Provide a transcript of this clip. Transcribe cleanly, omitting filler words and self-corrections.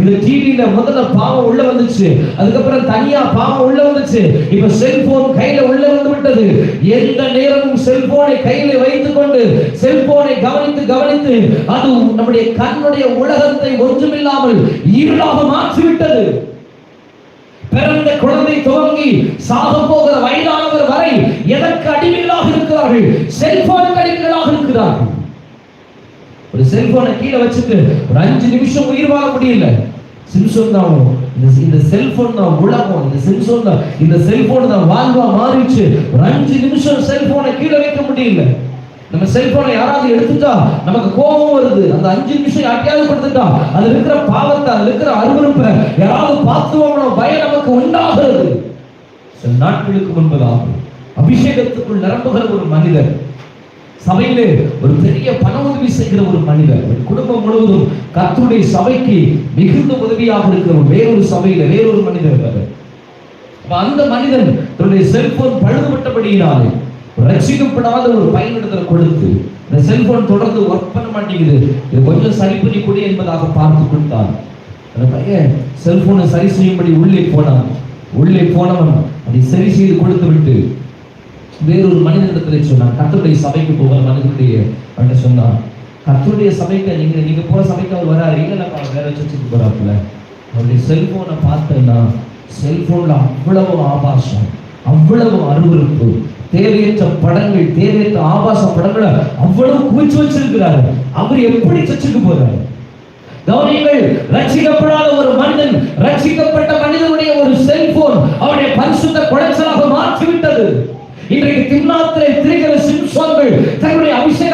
இந்த டிவில முதல்ல பாவம் உள்ள வந்துச்சு, அதுக்கப்புறம் தனியா பாவம் உள்ள வந்துச்சு, இப்ப செல்போன் கையில உள்ள வந்து விட்டது. எந்த நேரமும் செல்போனை கையில வைத்துக் கொண்டு செல்போனை கவனித்து அது நம்முடைய கண்ணுடைய உலகத்தை ஒன்றுமில்லாமல் இருளாக மாற்றிவிட்டது. பிறந்த குழந்தை துவங்கி சாக போகிற வயதானவர் வரை எதற்கு அடிமைகளாக இருக்கிறார்கள்? செல்போனுக்கு அடிமைகளாக இருக்கிறார்கள். ஒரு செல்போனை கீழே வச்சுட்டு ஒரு 5 நிமிஷம் உயிர் வாழ முடியல. சிம்சோன் தான் இந்த செல்போன் தான் உலகம், இந்த செல்போன் தான் வாழ்வா மாறிச்சு. ஒரு 5 நிமிஷம் செல்போனை கீழே வைக்க முடியல. நம்ம செல்போனை யாராவது எடுத்துட்டா நமக்கு கோபம் வருது. அந்த 5 நிமிஷம் யாரையாவது கொடுத்துட்டா அது இருக்கிற பாவத்தை, அது இருக்கிற அருவருப்பை யாராவது பார்த்துவோம்னோ பயம் நமக்கு உண்டாகிறது. சில நாட்களுக்கு முன்பதாக அபிஷேகத்துக்குள் நிரம்புகிற ஒரு மனிதர், சபையிலே ஒரு பெரிய பண உதவி செய்கிற ஒரு மனிதர், குடும்பம் முழுவதும் கர்த்தருடைய சபைக்கு மிகுந்த உதவியாக இருக்கிற வேறொரு சபையில வேறொரு மனிதர் இருக்காரு. அந்த மனிதன் தன்னுடைய செல்போன் பழுதுபட்டபடியினாலே ரட்சிக்கப்படாத ஒரு பையனிடத்தில் கொடுத்து, இந்த செல்போன் தொடர்ந்து ஒர்க் பண்ண மாட்டேங்குது, இது கொஞ்சம் சரி பண்ணி கொடு என்பதாக பார்த்து கொடுத்தான். அந்த பையன் செல்போனை சரி செய்யும்படி உள்ளே போனவன் அதை சரி செய்து கொடுத்து விட்டு வேறொரு மனிதனிடத்தில் சொன்னான். கர்த்தருடைய சபைக்கு போகிற மனிதனுடைய சொன்னான், கர்த்தருடைய சபைக்கு நீங்க போற சபைக்கு அவர் வராரு, இல்லைன்னா வேற சர்ச்சுக்கு போறாப்புல. அவருடைய செல்போனை பார்த்தேன்னா செல்போன்ல அவ்வளவு ஆபாசம், அவ்வளவு அருவருப்பு, தேவையற்ற படங்கள், தேவையற்ற ஆபாச படங்களை அவ்வளவு குவிச்சு வச்சிருக்கிறாரு. அவர் எப்படி சர்ச்சுக்கு போறாரு? கவனியங்கள், ரட்சிக்கப்படாத ஒரு மனிதன், ரட்சிக்கப்பட்ட மனிதனுடைய ஒரு செல்போன் அவருடைய பரிசுத்த குடைச்சலாக மாற்றிவிட்டது. இன்றைக்கு திம்னாத்திலே திரிகிற சிம்சோன்கள் தங்களுடைய அபிஷேக